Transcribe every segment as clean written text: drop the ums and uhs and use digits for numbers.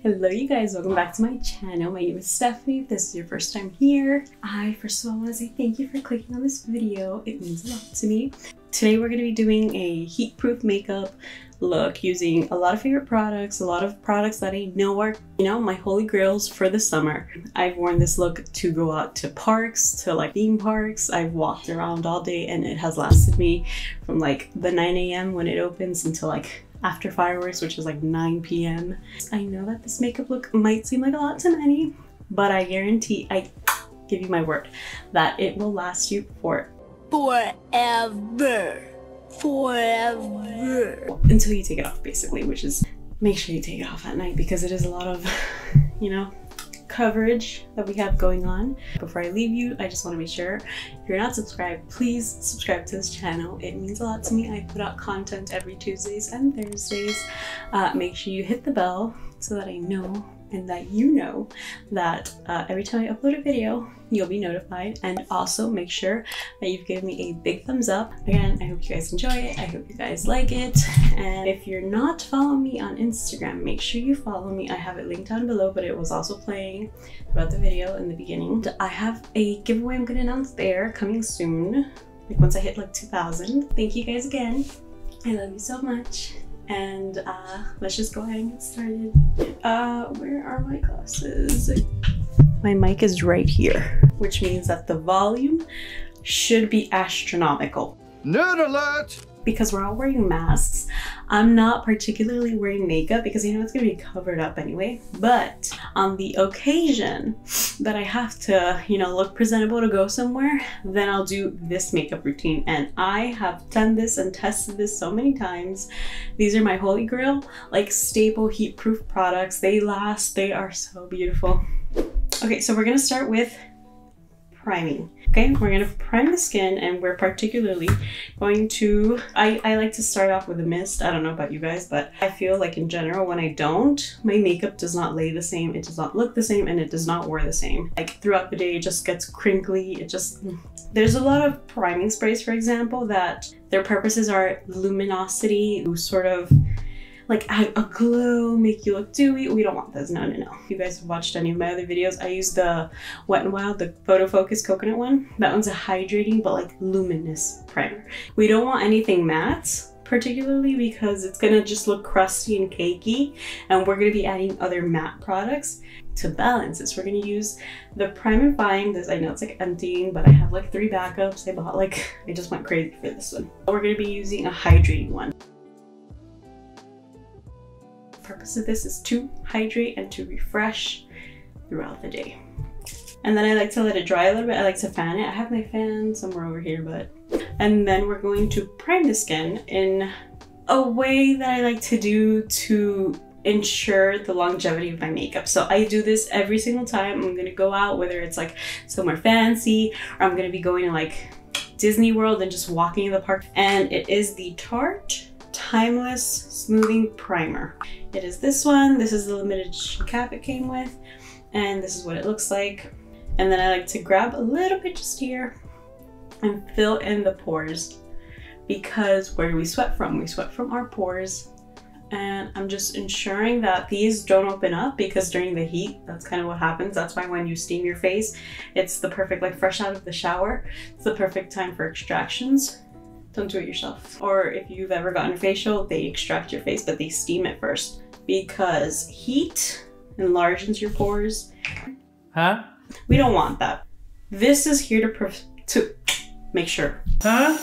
Hello you guys, welcome back to my channel. My name is Stephanie. If this is your first time here, I first of all want to say thank you for clicking on this video. It means a lot to me. Today we're going to be doing a heat-proof makeup look using a lot of favorite products, a lot of products that I know are, my holy grails for the summer. I've worn this look to go out to parks, to like theme parks. I've walked around all day and it has lasted me from like the 9 a.m. when it opens until like after fireworks, which is like 9 p.m. I know that this makeup look might seem like a lot to many, but I guarantee, I give you my word, that it will last you forever. Until you take it off, basically, which is make sure you take it off at night because it is a lot of, coverage that we have going on. Before I leave you, I just want to make sure if you're not subscribed, please subscribe to this channel. It means a lot to me. I put out content every Tuesdays and Thursdays. Make sure you hit the bell so that I know and that you know that every time I upload a video, you'll be notified. And also make sure that you've given me a big thumbs up. Again, I hope you guys enjoy it. I hope you guys like it. And if you're not following me on Instagram, make sure you follow me. I have it linked down below, but it was also playing throughout the video in the beginning. I have a giveaway I'm gonna announce there coming soon, like once I hit like 2,000. Thank you guys again. I love you so much. And let's just go ahead and get started. Where are my glasses? My mic is right here, which means that the volume should be astronomical. Nerd alert! Because we're all wearing masks, I'm not particularly wearing makeup because it's gonna be covered up anyway. But on the occasion that I have to, look presentable to go somewhere, then I'll do this makeup routine. And I have done this and tested this so many times. These are my holy grail, like staple heat-proof products. They last, they are so beautiful. Okay, so we're gonna start with priming. Okay, we're gonna prime the skin, and we're particularly going to, I like to start off with a mist. I don't know about you guys, but I feel like in general when I don't, my makeup does not lay the same, it does not look the same, and it does not wear the same. Like throughout the day, it just gets crinkly. There's a lot of priming sprays, for example, that their purposes are luminosity, to sort of like add a glow, make you look dewy. We don't want those, no. If you guys have watched any of my other videos, I use the Wet n Wild, the Photo Focus Coconut one. That one's a hydrating but like luminous primer. We don't want anything matte, particularly because it's gonna just look crusty and cakey, and we're gonna be adding other matte products to balance this. We're gonna use the Prime and Fine. This, I know it's like emptying, but I have like 3 backups. I just went crazy for this one. We're gonna be using a hydrating one. Purpose of this is to hydrate and to refresh throughout the day. And then I like to let it dry a little bit. I like to fan it. I have my fan somewhere over here, and then we're going to prime the skin in a way that I like to do to ensure the longevity of my makeup. So I do this every single time I'm gonna go out, whether it's like somewhere fancy or I'm gonna be going to like Disney World and just walking in the park. And it is the Tarte Timeless Smoothing Primer. It is this one. This is the limited cap it came with, and this is what it looks like. And then I like to grab a little bit just here and fill in the pores, because where do we sweat from? We sweat from our pores. And I'm just ensuring that these don't open up, because during the heat, that's kind of what happens. That's why when you steam your face, it's the perfect, like fresh out of the shower, it's the perfect time for extractions. Don't do it yourself. Or if you've ever gotten a facial, they extract your face, but they steam it first, because heat enlarges your pores. Huh? We don't want that. This is here to make sure. Huh?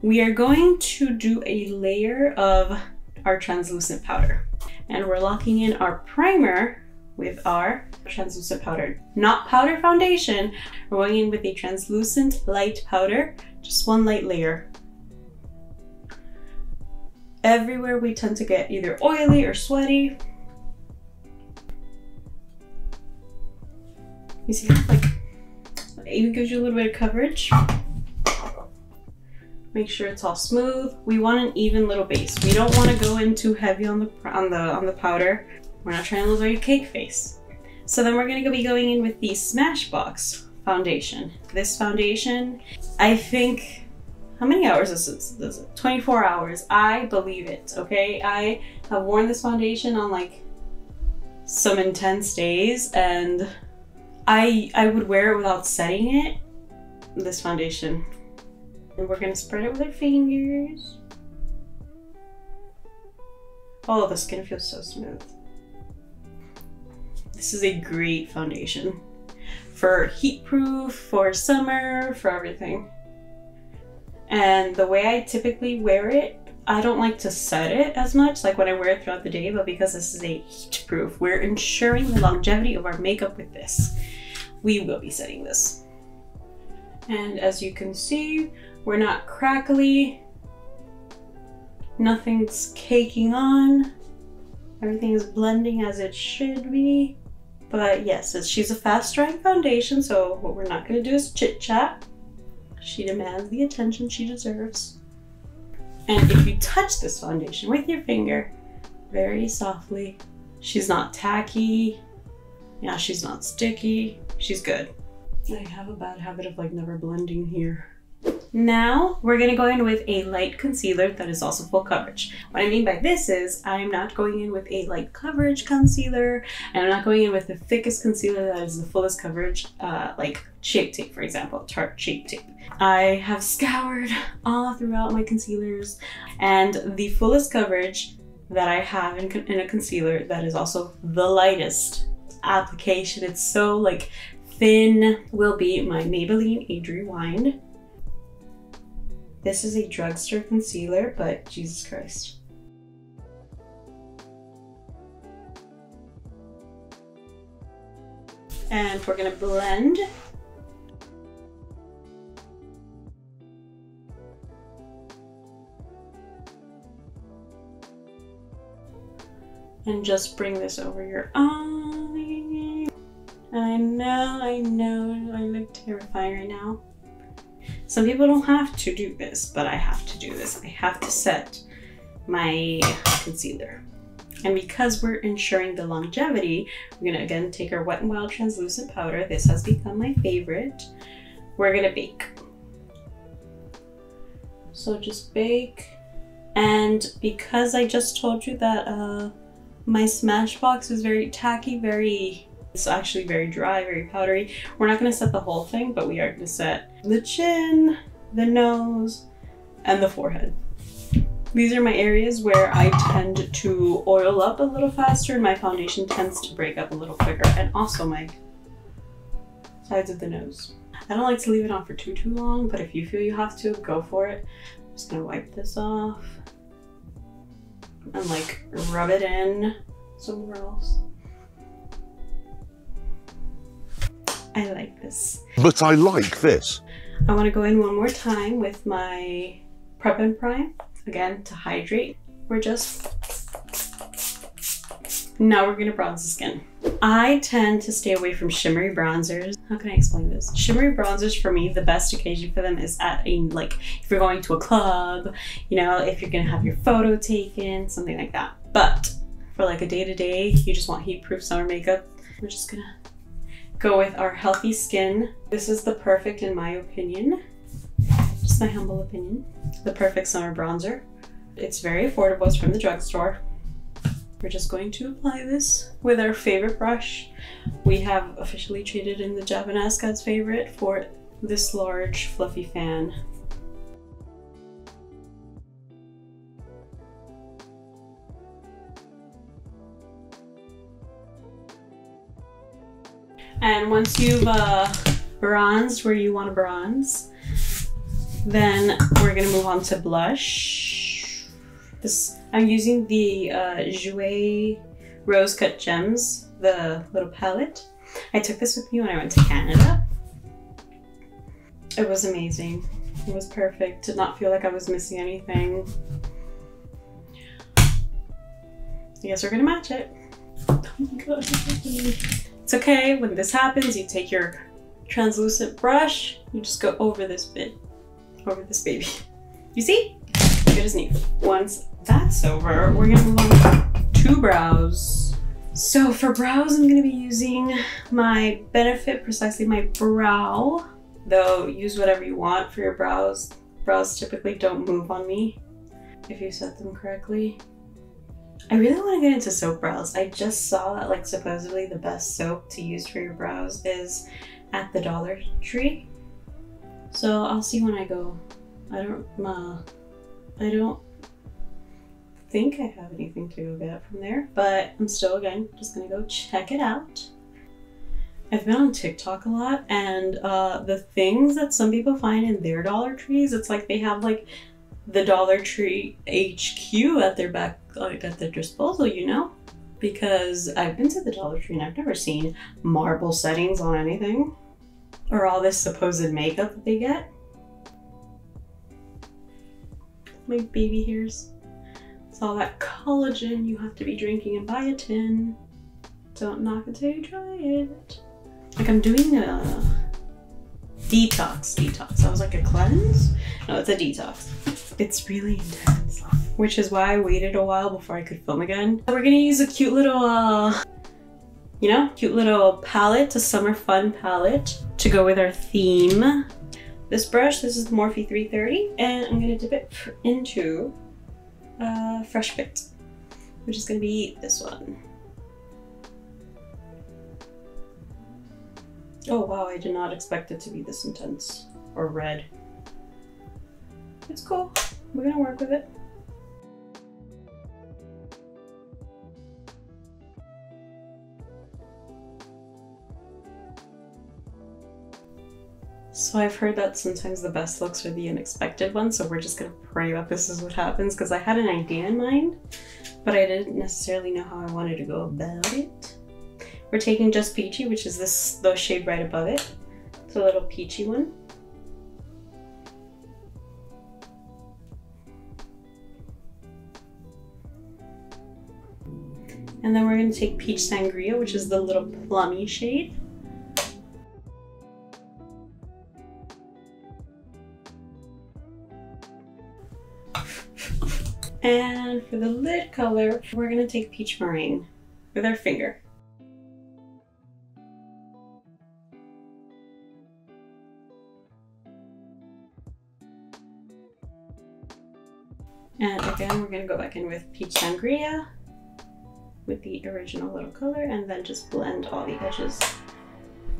We are going to do a layer of our translucent powder, and we're locking in our primer with our translucent powder, not powder foundation. We're going in with a translucent light powder, just one light layer. Everywhere we tend to get either oily or sweaty. You see, like, it even gives you a little bit of coverage. Make sure it's all smooth. We want an even little base. We don't want to go in too heavy on the powder. We're not trying to look like a cake face. So then we're gonna be going in with the Smashbox foundation. This foundation, I think, how many hours is this? 24 hours. I believe it, okay? I have worn this foundation on like some intense days, and I would wear it without setting it, this foundation. And we're gonna spread it with our fingers. Oh, the skin feels so smooth. This is a great foundation for heat proof, for summer, for everything. And the way I typically wear it, I don't like to set it as much, like when I wear it throughout the day, but because this is a heat proof, we're ensuring the longevity of our makeup with this. We will be setting this. And as you can see, we're not crackly. Nothing's caking on. Everything is blending as it should be. But yes, she's a fast drying foundation, so what we're not gonna do is chit chat. She demands the attention she deserves. And if you touch this foundation with your finger, very softly, she's not tacky. Yeah, she's not sticky. She's good. I have a bad habit of like never blending here. Now we're gonna go in with a light concealer that is also full coverage. What I mean by this is I'm not going in with a light coverage concealer, and I'm not going in with the thickest concealer that is the fullest coverage, like Shape Tape, for example, Tarte Shape Tape. I have scoured all throughout my concealers, and the fullest coverage that I have in a concealer that is also the lightest application, it's so like thin, will be my Maybelline Age Rewind. This is a drugstore concealer, but Jesus Christ. And we're gonna blend. And just bring this over your eye. And I know, I look terrifying right now. Some people don't have to do this, but I have to do this. I have to set my concealer. And because we're ensuring the longevity, we're gonna again take our Wet n Wild translucent powder. This has become my favorite. We're gonna bake. So just bake. And because I just told you that my Smashbox is very tacky, it's actually very dry, very powdery. We're not gonna set the whole thing, but we are gonna set the chin, the nose, and the forehead. These are my areas where I tend to oil up a little faster and my foundation tends to break up a little quicker, and also my sides of the nose. I don't like to leave it on for too long, but if you feel you have to, go for it. I'm just gonna wipe this off and like rub it in somewhere else. I like this. But I like this. I want to go in one more time with my Prep and Prime, again to hydrate. Now we're gonna bronze the skin. I tend to stay away from shimmery bronzers. How can I explain this? Shimmery bronzers for me, the best occasion for them is at a, like, if you're going to a club, you know, if you're gonna have your photo taken, something like that. But for like a day-to-day, you just want heat-proof summer makeup, we're just gonna go with our Healthy Skin. This is the perfect, in my opinion, just my humble opinion, the perfect summer bronzer. It's very affordable, it's from the drugstore. We're just going to apply this with our favorite brush. We have officially traded in the Japanese God's favorite for this large fluffy fan. And once you've bronzed where you want to bronze, then we're gonna move on to blush. I'm using the Jouer Rose Cut Gems, the little palette. I took this with me when I went to Canada. It was amazing. It was perfect. Did not feel like I was missing anything. I guess we're gonna match it. Oh my god. It's okay, when this happens, you take your translucent brush, you just go over this bit, over this baby. You see? Good as new. Once that's over, we're gonna move on to brows. So for brows, I'm gonna be using my Benefit Precisely My Brow, though use whatever you want for your brows. Brows typically don't move on me if you set them correctly. I really want to get into soap brows. I just saw that like supposedly the best soap to use for your brows is at the Dollar Tree. So I'll see when I go. I don't think I have anything to go get from there, but I'm still, again, just gonna go check it out. I've been on TikTok a lot, and the things that some people find in their Dollar Trees, it's like they have like the Dollar Tree HQ at their back, like at their disposal, you know? Because I've been to the Dollar Tree and I've never seen marble settings on anything, or all this supposed makeup that they get. My baby hairs. It's all that collagen you have to be drinking in biotin. Don't knock it till you try it. Like I'm doing a detox. I was like, a cleanse? No, it's a detox. It's really intense, which is why I waited a while before I could film again. We're gonna use a cute little, cute little palette, a summer fun palette to go with our theme. This brush, this is the Morphe 330, and I'm gonna dip it into Fresh Fit, which is gonna be this one. Oh wow, I did not expect it to be this intense or red. It's cool. We're gonna work with it. So I've heard that sometimes the best looks are the unexpected ones, so we're just gonna pray that this is what happens, because I had an idea in mind, but I didn't necessarily know how I wanted to go about it. We're taking Just Peachy, which is the shade right above it. It's a little peachy one. And then we're gonna take Peach Sangria, which is the little plummy shade. And for the lid color, we're gonna take Peach Meringue with our finger. And again, we're gonna go back in with Peach Sangria with the original little color, and then just blend all the edges.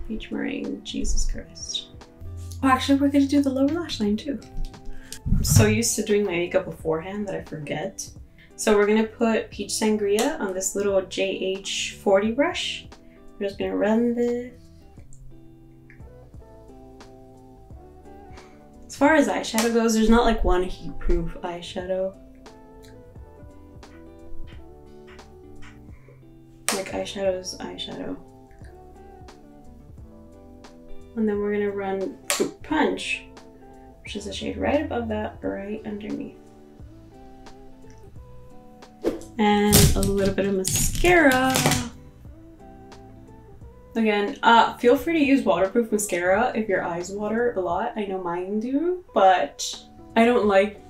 Peach Meringue, Jesus Christ. Oh, actually, we're gonna do the lower lash line too. I'm so used to doing my makeup beforehand that I forget. So we're gonna put Peach Sangria on this little JH40 brush. We're just gonna run this. As far as eyeshadow goes, there's not like one heat-proof eyeshadow. Like eyeshadow's eyeshadow. And then we're gonna run Fruit Punch, which is a shade right above that, right underneath. And a little bit of mascara. Again, feel free to use waterproof mascara if your eyes water a lot. I know mine do, but I don't like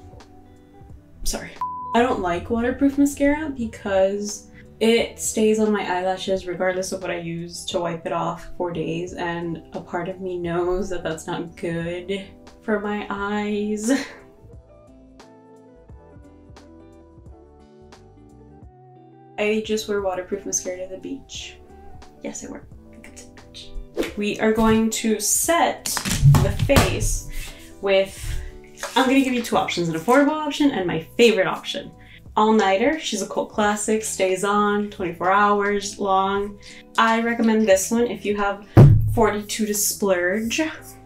waterproof mascara because it stays on my eyelashes regardless of what I use to wipe it off for days, and a part of me knows that that's not good for my eyes. I just wear waterproof mascara to the beach. Yes, I wear. We are going to set the face with, I'm gonna give you two options, an affordable option and my favorite option. All Nighter, she's a cult classic, stays on 24 hours long. I recommend this one if you have 42 to splurge.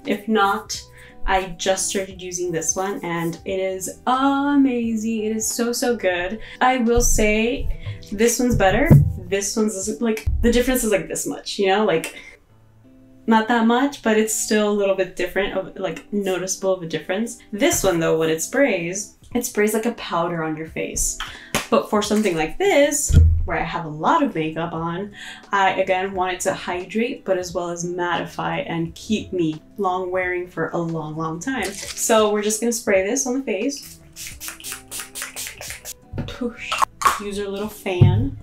If not, I just started using this one and it is amazing. It is so, so good. I will say this one's better. This one's like, the difference is like this much, you know, like not that much, but it's still a little bit different, like noticeable of a difference. This one though, when it sprays like a powder on your face. But for something like this, where I have a lot of makeup on, I again wanted to hydrate, but as well as mattify and keep me long wearing for a long, long time. So we're just gonna spray this on the face. Push. Use our little fan.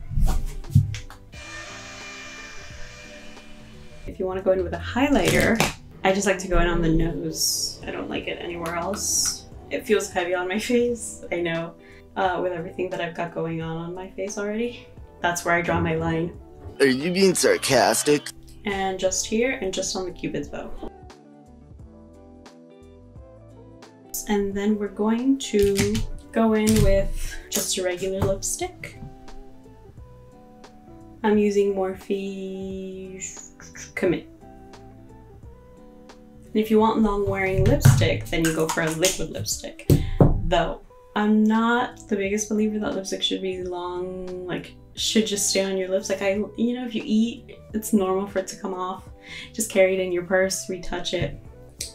If you want to go in with a highlighter, I just like to go in on the nose. I don't like it anywhere else. It feels heavy on my face, I know. with everything that I've got going on my face already. That's where I draw my line. Are you being sarcastic? And just here and just on the Cupid's bow. And then we're going to go in with just a regular lipstick. I'm using Morphe Commit. And if you want long wearing lipstick, then you go for a liquid lipstick. Though, I'm not the biggest believer that lipstick should be long, like should just stay on your lips. Like you know, if you eat, it's normal for it to come off. Just carry it in your purse, retouch it.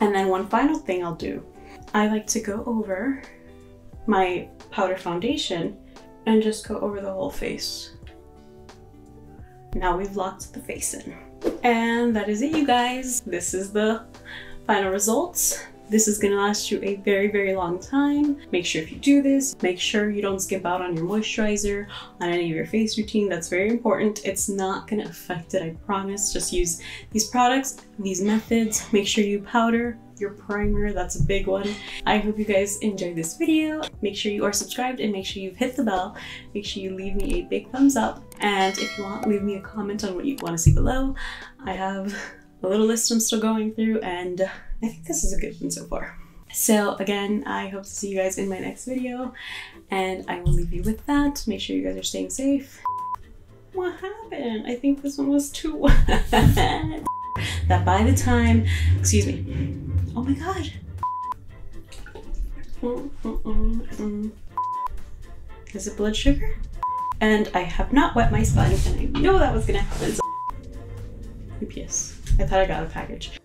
And then one final thing I'll do, I like to go over my powder foundation and just go over the whole face. Now we've locked the face in. And that is it, you guys. This is the final results. This is gonna last you a very, very long time. Make sure if you do this, make sure you don't skip out on your moisturizer, on any of your face routine. That's very important. It's not gonna affect it, I promise. Just use these products, these methods. Make sure you powder your primer, that's a big one. I hope you guys enjoyed this video. Make sure you are subscribed and make sure you've hit the bell. Make sure you leave me a big thumbs up. And if you want, leave me a comment on what you want to see below. I have a little list I'm still going through, and I think this is a good one so far. So again, I hope to see you guys in my next video, and I will leave you with that. Make sure you guys are staying safe. What happened? I think this one was too wet. That by the time, excuse me, oh my god. Is it blood sugar? And I have not wet my sponge, and I know that was gonna happen. So, oops, I thought I got a package.